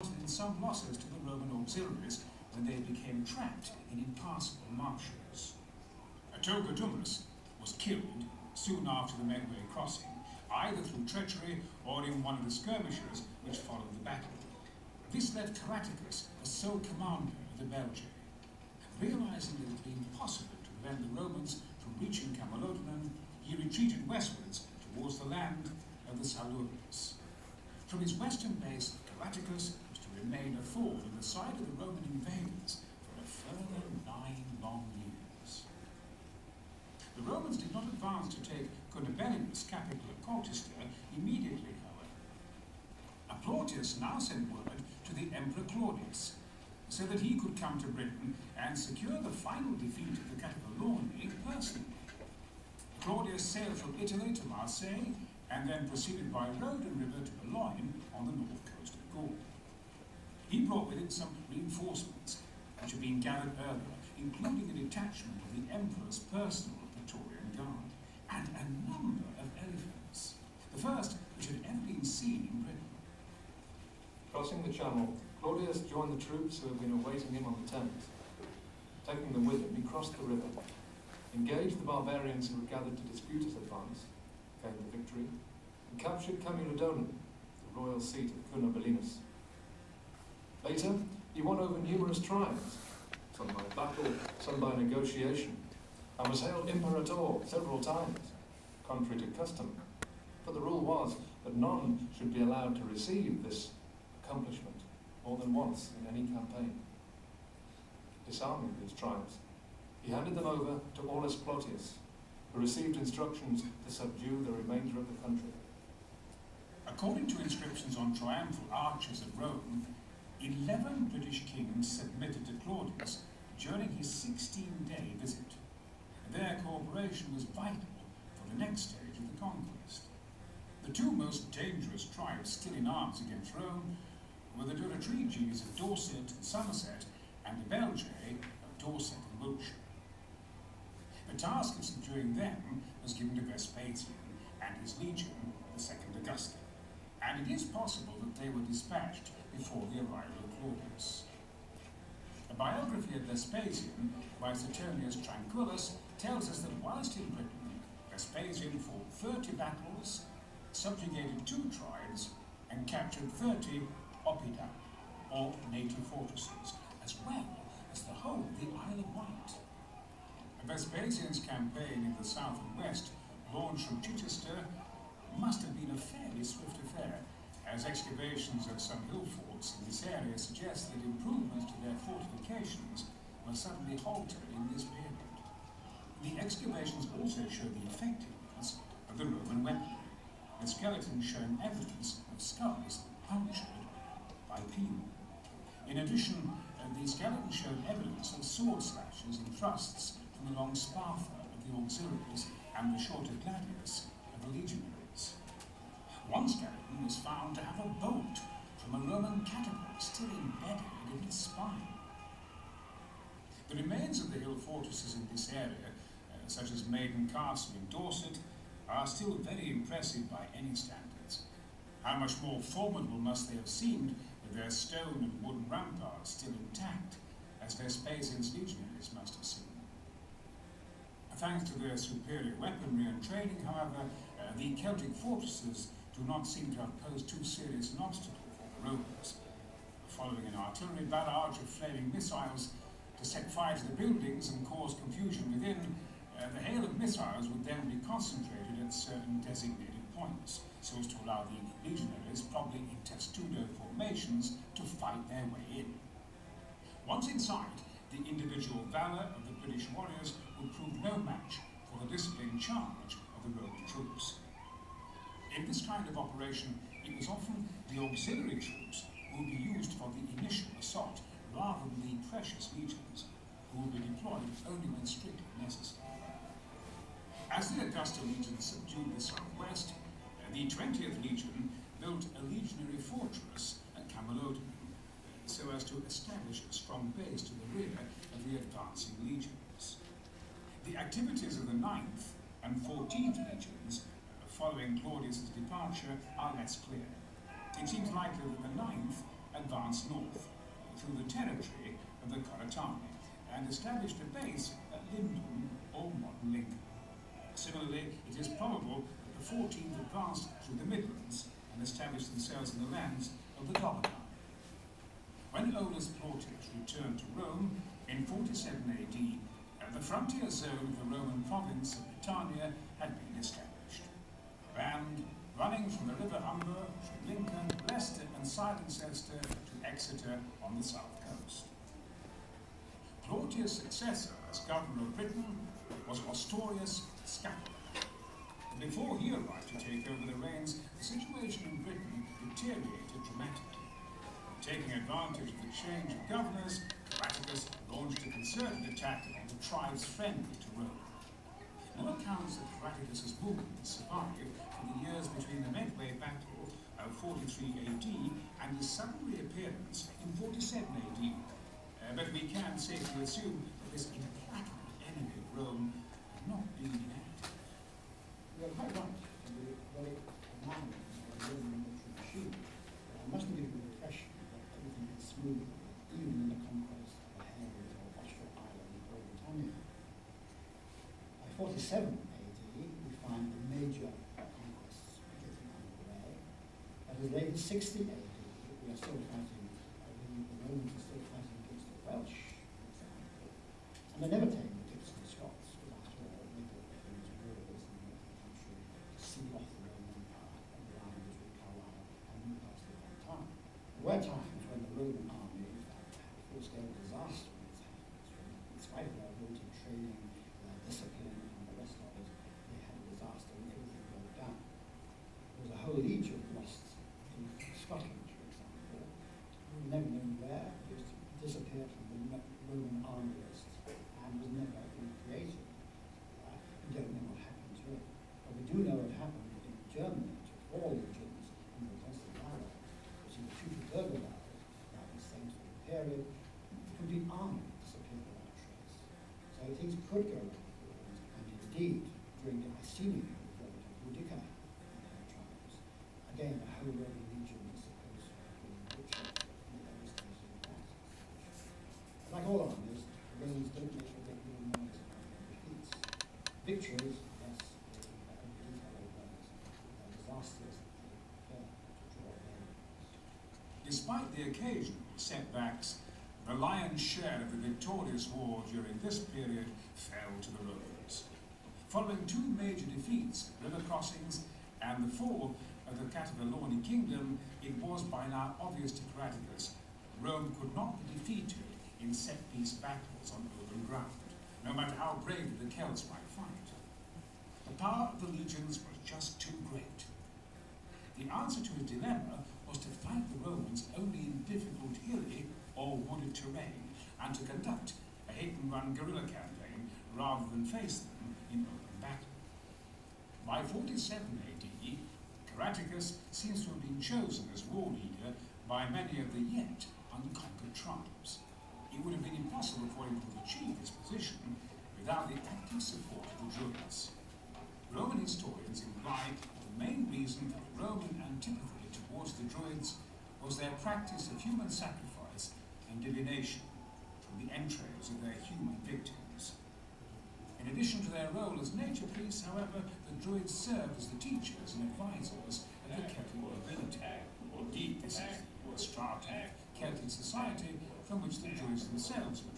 in some losses to the Roman auxiliaries when they became trapped in impassable marshes. Togodumnus was killed soon after the Medway crossing, either through treachery or in one of the skirmishes which followed the battle. This left Caratacus the sole commander of the Belgae. Realizing that it would be impossible to prevent the Romans from reaching Camalodunum, he retreated westwards towards the land of the Silurians. From his western base, Caratacus was to remain a thorn in the side of the Roman invaders for a further 9 long years. The Romans did not advance to take Cunobelius, capital of Colchester, immediately, however. Plautius now sent word to the Emperor Claudius, so that he could come to Britain and secure the final defeat of the Catiline personally. Claudius sailed from Italy to Marseille and then proceeded by road and river to Boulogne on the north coast of Gaul. He brought with him some reinforcements which had been gathered earlier, including a detachment of the Emperor's personal Praetorian Guard and a number of elephants, the first which had ever been seen in Britain. Crossing the Channel, Claudius joined the troops who had been awaiting him on the Thames. Taking them with him, he crossed the river, engaged the barbarians who had gathered to dispute his advance, gained the victory, and captured Camulodunum, the royal seat of Cunobelinus. Later, he won over numerous tribes, some by battle, some by negotiation, and was hailed Imperator several times, contrary to custom, for the rule was that none should be allowed to receive this accomplishment more than once in any campaign. Disarming these tribes, he handed them over to Aulus Plautius, who received instructions to subdue the remainder of the country. According to inscriptions on triumphal arches of Rome, 11 British kings submitted to Claudius during his 16-day visit. Their cooperation was vital for the next stage of the conquest. The two most dangerous tribes still in arms against Rome were the Durotriges of Dorset and Somerset and the Belgae of Dorset and Wiltshire. The task of subduing them was given to Vespasian and his legion, the Second Augusta, and it is possible that they were dispatched before the arrival of Claudius. A biography of Vespasian by Suetonius Tranquillus tells us that whilst in Britain, Vespasian fought 30 battles, subjugated 2 tribes, and captured 30 oppida, or native fortresses, as well as the whole of the Isle of Wight. Vespasian's campaign in the south and west, launched from Chichester, must have been a fairly swift affair, as excavations of some hill forts in this area suggest that improvements to their fortifications were suddenly halted in this period. The excavations also show the effectiveness of the Roman weaponry, with skeletons showing evidence of skulls punctured by peel. In addition, the skeletons showed evidence of sword slashes and thrusts from the long spatha of the auxiliaries and the shorter gladius of the legionaries. One skeleton was found to have a bolt from a Roman catapult still embedded in its spine. The remains of the hill fortresses in this area, such as Maiden Castle in Dorset, are still very impressive by any standards. How much more formidable must they have seemed with their stone and wooden ramparts still intact, as Vespasian's legionaries must have seen. Thanks to their superior weaponry and training, however, the Celtic fortresses do not seem to have posed too serious an obstacle for the Romans. Following an artillery barrage of flaming missiles to set fire to the buildings and cause confusion within, the hail of missiles would then be concentrated at certain designated points, so as to allow the legionaries, probably in testudo formations, to fight their way in. Once inside, the individual valour of the British warriors would prove no match for the disciplined charge of the Roman troops. In this kind of operation, it was often the auxiliary troops who would be used for the initial assault, rather than the precious legions, who would be deployed only when strictly necessary. As the Augusta legion subdued the southwest, the 20th Legion built a legionary fortress at Camalodunum, so as to establish a strong base to the rear of the advancing legions. The activities of the 9th and 14th Legions, following Claudius's departure, are less clear. It seems likely that the 9th advanced north through the territory of the Coratani and established a base at Lyndon or modern Lincoln. Similarly, it is probable that the 14th advanced through the Midlands and established themselves in the lands of the Dominicans. When Aulus Plautius returned to Rome in 47 AD, the frontier zone of the Roman province of Britannia had been established. A band running from the River Humber through Lincoln, Leicester and Cirencester to Exeter on the south coast. Plautius' successor as governor of Britain was Ostorius Scapula. Before he arrived to take over the reins, the situation in Britain deteriorated dramatically. Taking advantage of the change of governors, Caractacus launched a concerted attack on the tribes friendly to Rome. No accounts of Caractacus's movements survive for the years between the Medway Battle of 43 AD and his sudden reappearance in 47 AD. But we can safely assume that this implacable enemy of Rome had not been inactive. You are quite right. The very command of the Roman military machine. I mustn't give you the impression that everything is smooth, even in the conquest of a Hungary or Austria Ireland or Britannia. By 47 AD, we find the major conquests getting underway. But as late as 60 AD, we are still fighting, the Romans are still fighting against the Welsh, for example. And they never tamed the Picts and Scots, but after all, they brought their own rulers in the country to seal off the Roman Empire and the line between Carlisle and Newcastle upon Tyne. There were times when the Roman army, in fact, had a full-scale disaster in its hands. In spite of their ability training, their discipline, and the rest of it, they had a disaster and everything broke down. There was a whole legion lost in Scotland, for example. We never know where. It just disappeared from the Roman army list and was never recreated. We don't know what happened to it. But we do know what happened in Germany to all legions in the Protestant era, which in the Teutoburger Wars, about the same sort of period, the complete army disappeared without trace. So things could go wrong, and indeed, during the Iceni period of Boudicca tribes, again, a whole Roman legion is supposed to have been butchered in the early stages of that. Like all armies, the Romans don't make a great deal of noise about their defeats. Victories, yes, they detail over those. Disasters, they prefer to draw their. Despite the occasional setbacks, the lion's share of the victorious war during this period fell to the Romans. Following two major defeats, river crossings, and the fall of the Cativaloni kingdom, it was by now obvious to Caractacus Rome could not be defeated in set-piece battles on open ground, no matter how bravely the Celts might fight. The power of the legions was just too great. The answer to his dilemma was to fight the Romans only in difficult hilly or wooded terrain, and to conduct a hit-and-run guerrilla campaign rather than face them in open battle. By 47 AD, Caractacus seems to have been chosen as war leader by many of the yet unconquered tribes. It would have been impossible for him to achieve this position without the active support of the Druids. Roman historians imply that the main reason for the Roman antipathy towards the Druids was their practice of human sacrifice and divination from the entrails of their human victims. In addition to their role as nature priests, however, the Druids served as the teachers and advisors of the Celtic nobility. Indeed, this is the strata of Celtic society from which the Druids themselves were